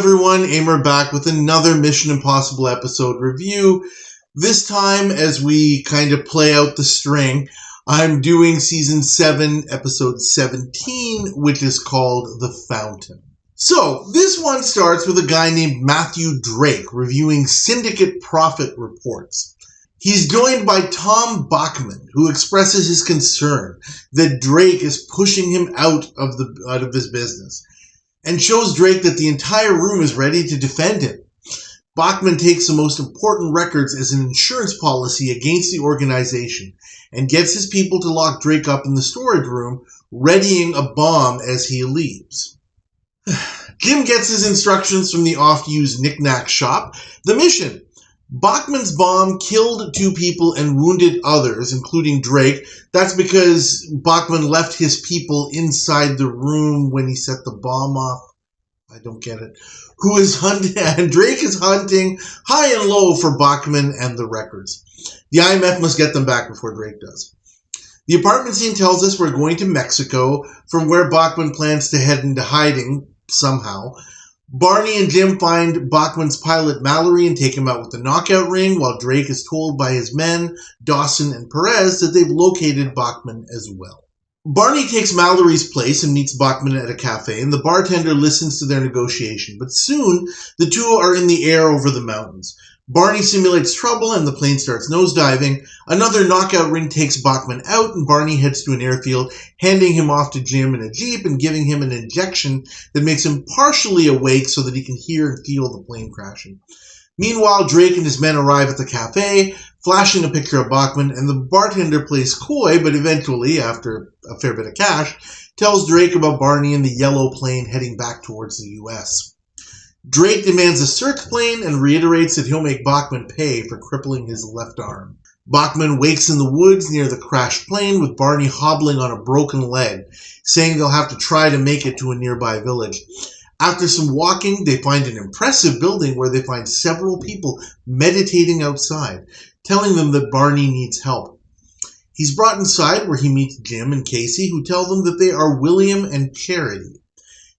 everyone, Aimer back with another Mission Impossible episode review. This time, as we kind of play out the string, I'm doing Season 7, Episode 17, which is called The Fountain. So, this one starts with a guy named Matthew Drake reviewing syndicate profit reports. He's joined by Tom Bachman, who expresses his concern that Drake is pushing him out of his business, and shows Drake that the entire room is ready to defend him. Bachman takes the most important records as an insurance policy against the organization and gets his people to lock Drake up in the storage room, readying a bomb as he leaves. Jim gets his instructions from the oft-used knick-knack shop. The mission: Bachman's bomb killed 2 people and wounded others, including Drake. That's because Bachman left his people inside the room when he set the bomb off. I don't get it. Who is hunting, and Drake is hunting high and low for Bachman and the records. The IMF must get them back before Drake does. The apartment scene tells us we're going to Mexico, from where Bachman plans to head into hiding somehow. Barney and Jim find Bachman's pilot Mallory and take him out with the knockout ring, while Drake is told by his men, Dawson and Perez, that they've located Bachman as well. Barney takes Mallory's place and meets Bachman at a cafe, and the bartender listens to their negotiation, but soon the two are in the air over the mountains. Barney simulates trouble and the plane starts nosediving. Another knockout ring takes Bachman out, and Barney heads to an airfield, handing him off to Jim in a jeep and giving him an injection that makes him partially awake so that he can hear and feel the plane crashing. Meanwhile, Drake and his men arrive at the cafe, flashing a picture of Bachman, and the bartender plays coy, but eventually, after a fair bit of cash, tells Drake about Barney and the yellow plane heading back towards the U.S. Drake demands a search plane and reiterates that he'll make Bachman pay for crippling his left arm. Bachman wakes in the woods near the crashed plane with Barney hobbling on a broken leg, saying they'll have to try to make it to a nearby village. After some walking, they find an impressive building where they find several people meditating outside, telling them that Barney needs help. He's brought inside where he meets Jim and Casey, who tell them that they are William and Charity,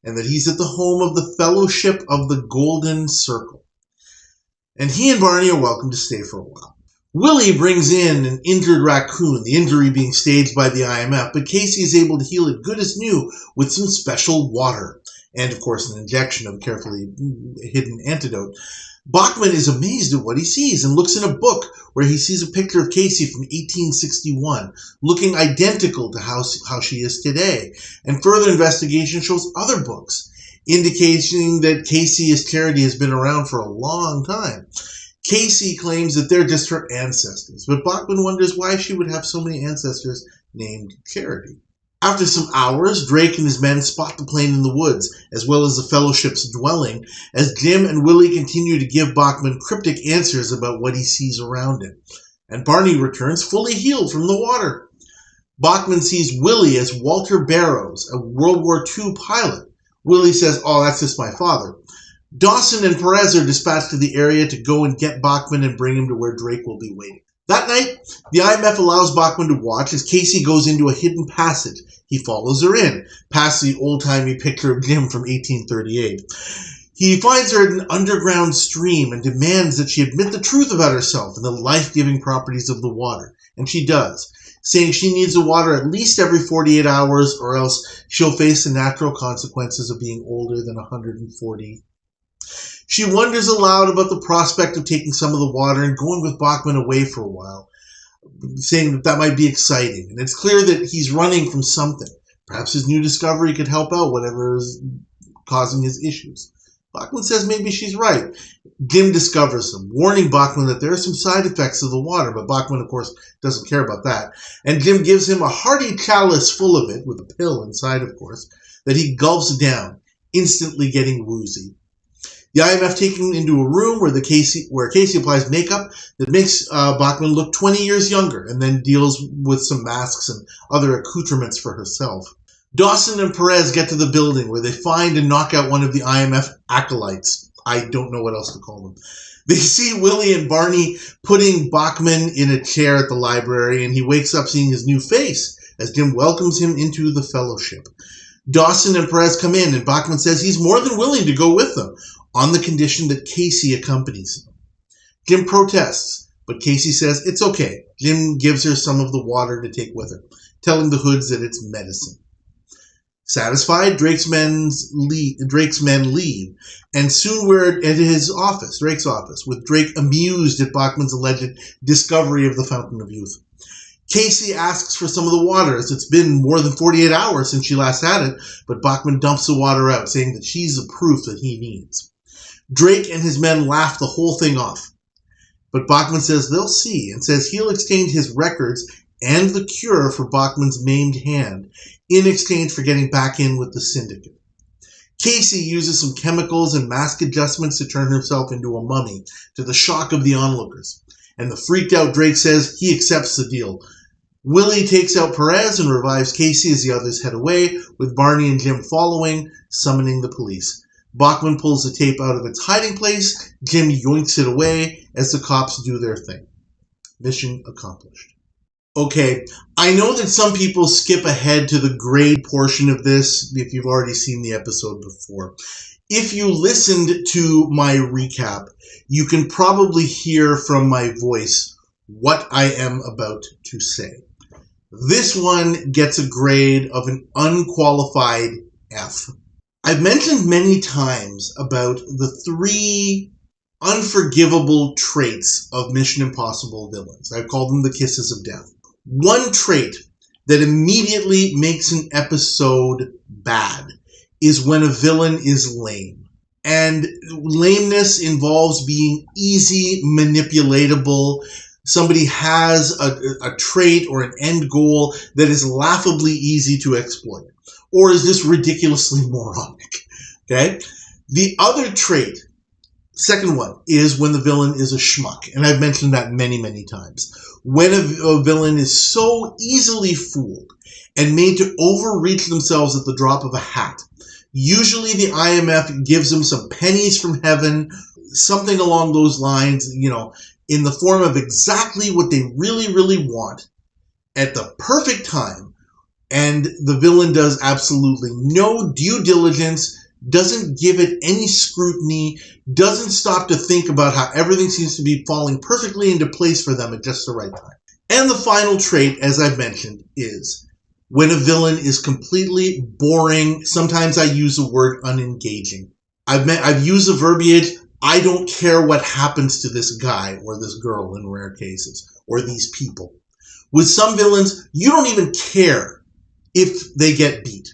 and that he's at the home of the Fellowship of the Golden Circle. And he and Barney are welcome to stay for a while. Willie brings in an injured raccoon, the injury being staged by the IMF, but Casey is able to heal it good as new with some special water, and of course an injection of a carefully hidden antidote. Bachman is amazed at what he sees and looks in a book where he sees a picture of Casey from 1861, looking identical to how she is today. And further investigation shows other books, indicating that Casey as Charity has been around for a long time. Casey claims that they're just her ancestors, but Bachman wonders why she would have so many ancestors named Charity. After some hours, Drake and his men spot the plane in the woods, as well as the Fellowship's dwelling, as Jim and Willie continue to give Bachman cryptic answers about what he sees around him. And Barney returns fully healed from the water. Bachman sees Willie as Walter Barrows, a World War II pilot. Willie says, "Oh, that's just my father." Dawson and Perez are dispatched to the area to go and get Bachman and bring him to where Drake will be waiting. That night, the IMF allows Bachman to watch as Casey goes into a hidden passage. He follows her in, past the old-timey picture of Jim from 1838. He finds her at an underground stream and demands that she admit the truth about herself and the life-giving properties of the water. And she does, saying she needs the water at least every 48 hours or else she'll face the natural consequences of being older than 140. She wonders aloud about the prospect of taking some of the water and going with Bachman away for a while, saying that might be exciting. And it's clear that he's running from something. Perhaps his new discovery could help out whatever is causing his issues. Bachman says maybe she's right. Jim discovers them, warning Bachman that there are some side effects of the water, but Bachman, of course, doesn't care about that. And Jim gives him a hearty chalice full of it, with a pill inside, of course, that he gulps down, instantly getting woozy. The IMF take him into a room where Casey applies makeup that makes Bachman look 20 years younger, and then deals with some masks and other accoutrements for herself. Dawson and Perez get to the building where they find and knock out one of the IMF acolytes. I don't know what else to call them. They see Willie and Barney putting Bachman in a chair at the library, and he wakes up seeing his new face as Jim welcomes him into the fellowship. Dawson and Perez come in, and Bachman says he's more than willing to go with them. on the condition that Casey accompanies him. Jim protests, but Casey says it's okay. Jim gives her some of the water to take with her, telling the hoods that it's medicine. Satisfied, Drake's men leave, and soon we're at his office, Drake's office, with Drake amused at Bachman's alleged discovery of the Fountain of Youth. Casey asks for some of the water, as it's been more than 48 hours since she last had it, but Bachman dumps the water out, saying that she's the proof that he needs. Drake and his men laugh the whole thing off, but Bachman says they'll see, and says he'll exchange his records and the cure for Bachman's maimed hand in exchange for getting back in with the syndicate. Casey uses some chemicals and mask adjustments to turn himself into a mummy, to the shock of the onlookers, and the freaked out Drake says he accepts the deal. Willie takes out Perez and revives Casey as the others head away, with Barney and Jim following, summoning the police. Bachman pulls the tape out of its hiding place. Jim yoinks it away as the cops do their thing. Mission accomplished. Okay, I know that some people skip ahead to the grade portion of this if you've already seen the episode before. If you listened to my recap, you can probably hear from my voice what I am about to say. This one gets a grade of an unqualified F. I've mentioned many times about the 3 unforgivable traits of Mission Impossible villains. I've called them the kisses of death. One trait that immediately makes an episode bad is when a villain is lame. And lameness involves being easy, manipulatable. Somebody has a trait or an end goal that is laughably easy to exploit, or is just ridiculously moronic. Okay? The other trait, second one, is when the villain is a schmuck. And I've mentioned that many, many times. When a villain is so easily fooled and made to overreach themselves at the drop of a hat. Usually the IMF gives them some pennies from heaven, something along those lines, in the form of exactly what they really, really want at the perfect time. And the villain does absolutely no due diligence, doesn't give it any scrutiny, doesn't stop to think about how everything seems to be falling perfectly into place for them at just the right time. And the final trait, as I've mentioned, is when a villain is completely boring. Sometimes I use the word unengaging. I've used the verbiage, I don't care what happens to this guy or this girl in rare cases, or these people. With some villains, you don't even care if they get beat.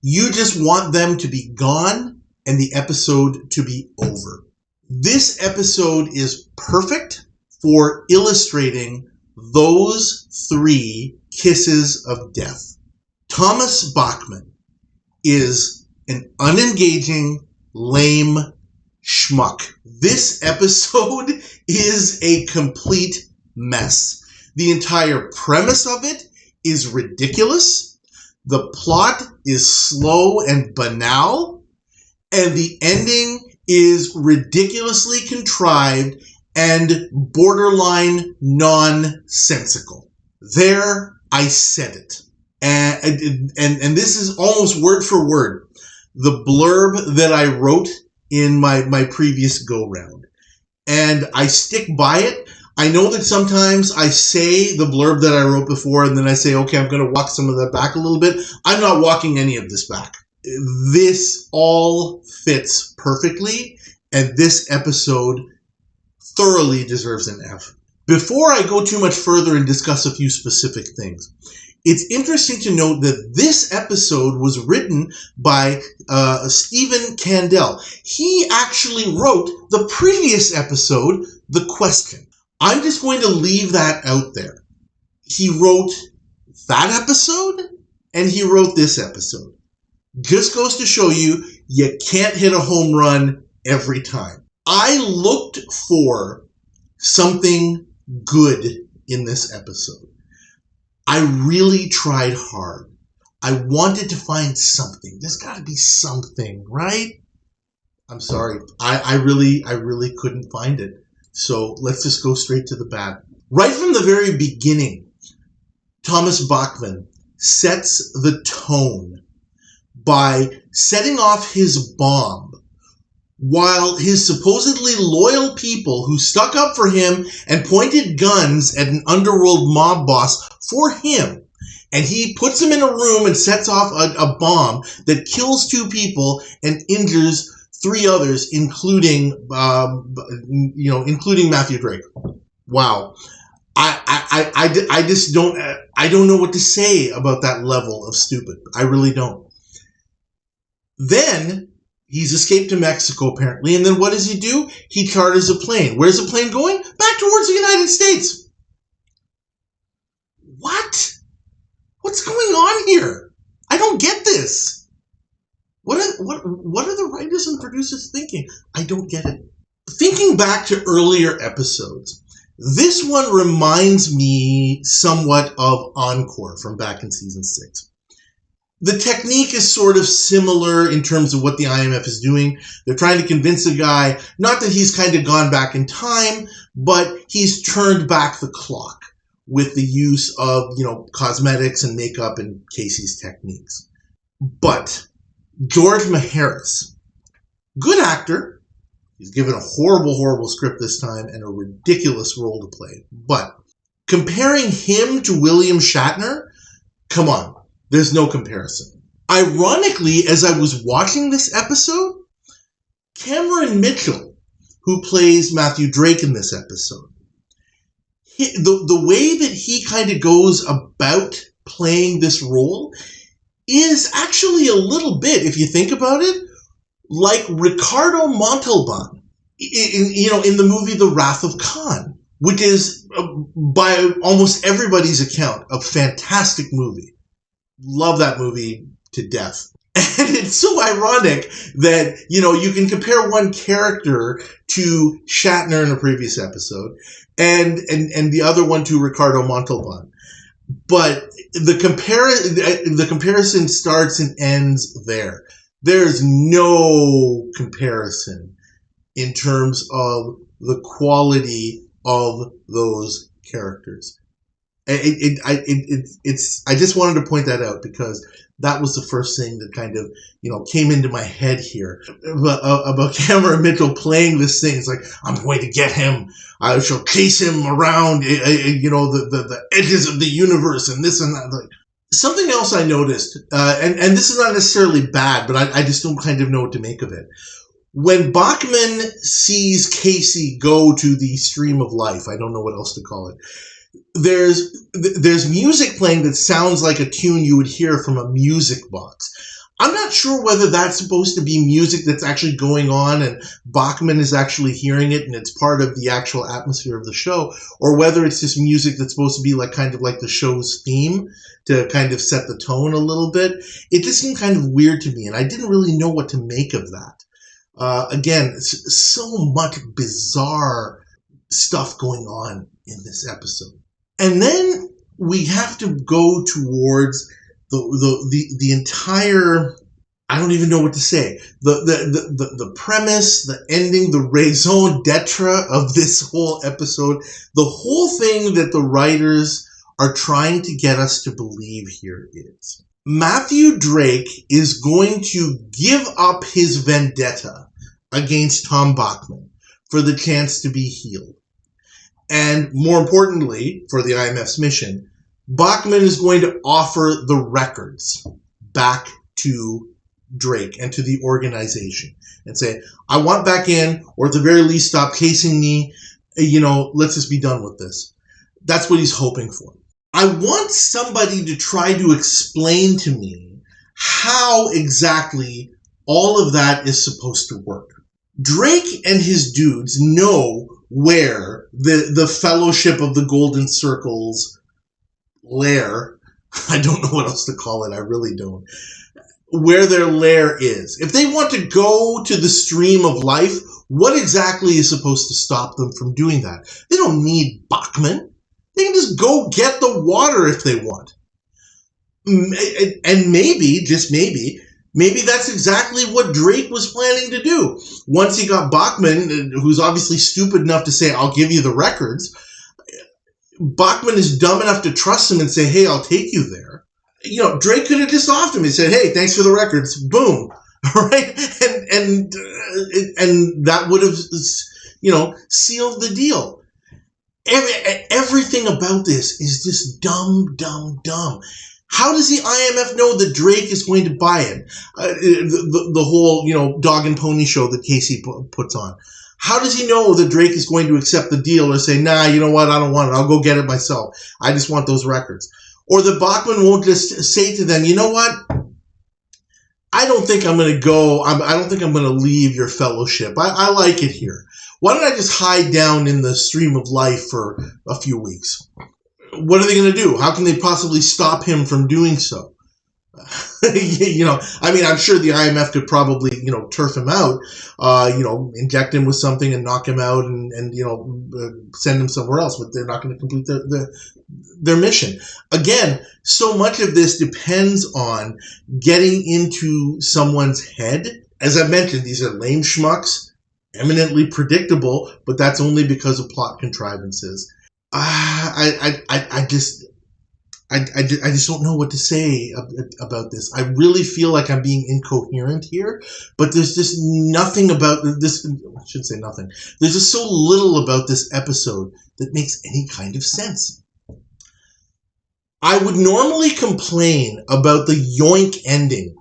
You just want them to be gone and the episode to be over. This episode is perfect for illustrating those 3 kisses of death. Thomas Bachman is an unengaging, lame schmuck. This episode is a complete mess. The entire premise of it is ridiculous. The plot is slow and banal, and the ending is ridiculously contrived and borderline nonsensical. There, I said it. And this is almost word for word the blurb that I wrote in my previous go-round. And I stick by it. I know that sometimes I say the blurb that I wrote before and then I say, okay, I'm going to walk some of that back a little bit. I'm not walking any of this back. This all fits perfectly, and this episode thoroughly deserves an F. Before I go too much further and discuss a few specific things, it's interesting to note that this episode was written by Stephen Kandel. He actually wrote the previous episode, The Question. I'm just going to leave that out there. He wrote that episode, and he wrote this episode. Just goes to show you can't hit a home run every time. I looked for something good in this episode. I really tried hard. I wanted to find something. There's got to be something, right? I'm sorry. I really couldn't find it. So let's just go straight to the bad. Right from the very beginning, Thomas Bachman sets the tone by setting off his bomb while his supposedly loyal people who stuck up for him and pointed guns at an underworld mob boss for him, and he puts him in a room and sets off a bomb that kills 2 people and injures 3 others, including Matthew Drake. Wow. I just don't know what to say about that level of stupid. I really don't. Then he's escaped to Mexico, apparently, and then what does he do? He charters a plane. Where's the plane going? Back towards the United States. What? What's going on here? I don't get this. What are the writers and producers thinking? I don't get it. Thinking back to earlier episodes, this one reminds me somewhat of Encore from back in season 6. The technique is sort of similar in terms of what the IMF is doing. They're trying to convince a guy, not that he's kind of gone back in time, but he's turned back the clock with the use of, cosmetics and makeup and Casey's techniques. But George Maharis, good actor. He's given a horrible, horrible script this time and a ridiculous role to play. But comparing him to William Shatner, come on, there's no comparison. Ironically, as I was watching this episode, Cameron Mitchell, who plays Matthew Drake in this episode, the way that he kind of goes about playing this role is actually a little bit, if you think about it, like Ricardo Montalban in the movie The Wrath of Khan, which is, by almost everybody's account, a fantastic movie. Love that movie to death. And it's so ironic that, you can compare one character to Shatner in a previous episode and the other one to Ricardo Montalban. But the comparison starts and ends there. There's no comparison in terms of the quality of those characters. I just wanted to point that out because that was the first thing that kind of, came into my head here about Cameron Mitchell playing this thing. It's like, I'm going to get him. I shall chase him around, the edges of the universe and this and that. Like, something else I noticed, and this is not necessarily bad, but I just don't kind of know what to make of it. When Bachman sees Casey go to the stream of life, I don't know what else to call it, there's music playing that sounds like a tune you would hear from a music box. I'm not sure whether that's supposed to be music that's actually going on and Bachman is actually hearing it and it's part of the actual atmosphere of the show, or whether it's just music that's supposed to be like kind of like the show's theme to kind of set the tone a little bit. It just seemed kind of weird to me, and I didn't really know what to make of that. Again, so much bizarre stuff going on in this episode. And then we have to go towards the entire, I don't even know what to say, the premise, the ending, the raison d'etre of this whole episode, the whole thing that the writers are trying to get us to believe here is Matthew Drake is going to give up his vendetta against Tom Bachman for the chance to be healed. And more importantly, for the IMF's mission, Bachman is going to offer the records back to Drake and to the organization and say, I want back in, or at the very least stop casing me, let's just be done with this. That's what he's hoping for. I want somebody to try to explain to me how exactly all of that is supposed to work. Drake and his dudes know where the Fellowship of the Golden Circle's lair, I don't know what else to call it, I really don't, where their lair is. If they want to go to the stream of life, what exactly is supposed to stop them from doing that? They don't need Bachman. They can just go get the water if they want. And maybe, just maybe that's exactly what Drake was planning to do. Once he got Bachman, who's obviously stupid enough to say, I'll give you the records, Bachman is dumb enough to trust him and say, hey, I'll take you there. Drake could have just offed him and said, hey, thanks for the records. Boom. right? And that would have, sealed the deal. Everything about this is just dumb. How does the IMF know that Drake is going to buy it? The whole, dog and pony show that Casey puts on. How does he know that Drake is going to accept the deal or say, nah, you know what, I don't want it. I'll go get it myself. I just want those records. Or that Bachman won't just say to them, you know what? I don't think I'm going to go. I don't think I'm going to leave your fellowship. I like it here. Why don't I just hide down in the stream of life for a few weeks? What are they going to do? How can they possibly stop him from doing so? I'm sure the IMF could probably, turf him out, inject him with something and knock him out and send him somewhere else, but they're not going to complete their mission. Again, so much of this depends on getting into someone's head. As I mentioned, these are lame schmucks, eminently predictable, but that's only because of plot contrivances. I just don't know what to say about this. I really feel like I'm being incoherent here, but there's just nothing about this. I should say nothing. There's just so little about this episode that makes any kind of sense. I would normally complain about the yoink ending,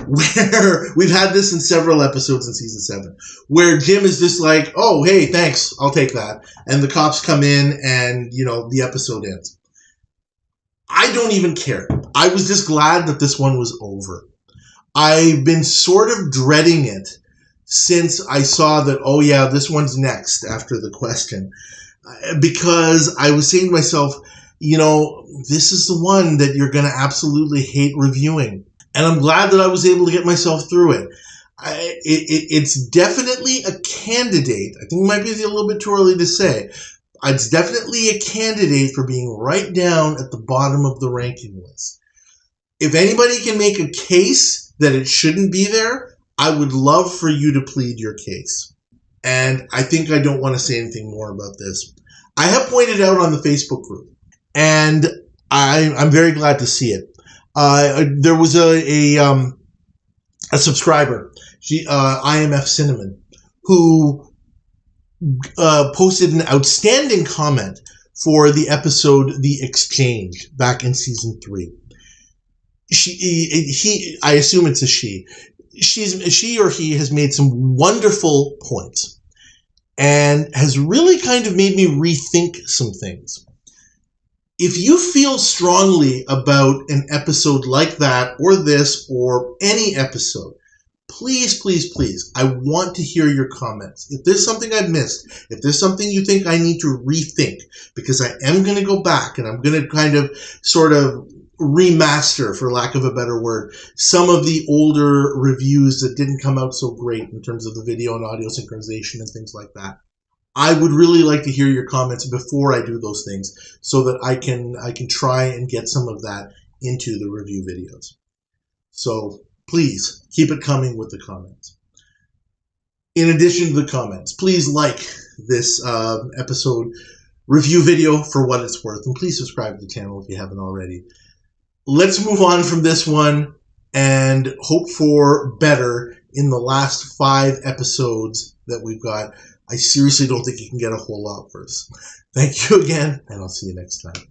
where we've had this in several episodes in season 7, where Jim is just like, oh, hey, thanks, I'll take that. And the cops come in and, the episode ends. I don't even care. I was just glad that this one was over. I've been sort of dreading it since I saw that, oh yeah, this one's next after the question. Because I was saying to myself, this is the one that you're going to absolutely hate reviewing. And I'm glad that I was able to get myself through it. It's definitely a candidate. I think it might be a little bit too early to say. It's definitely a candidate for being right down at the bottom of the ranking list. If anybody can make a case that it shouldn't be there, I would love for you to plead your case. And I think I don't want to say anything more about this. I have pointed out on the Facebook group, and I'm very glad to see it. There was a subscriber, IMF Cinnamon, who posted an outstanding comment for the episode The Exchange back in season 3. I assume it's a she. She or he has made some wonderful points and has really kind of made me rethink some things. If you feel strongly about an episode like that, or this, or any episode, please, I want to hear your comments. If there's something I've missed, if there's something you think I need to rethink, because I am going to go back and I'm going to kind of sort of remaster, for lack of a better word, some of the older reviews that didn't come out so great in terms of the video and audio synchronization and things like that. I would really like to hear your comments before I do those things so that I can try and get some of that into the review videos. So please keep it coming with the comments. In addition to the comments, please like this episode review video for what it's worth, and please subscribe to the channel if you haven't already. Let's move on from this one and hope for better in the last 5 episodes that we've got. I seriously don't think you can get a whole lot worse. Thank you again, and I'll see you next time.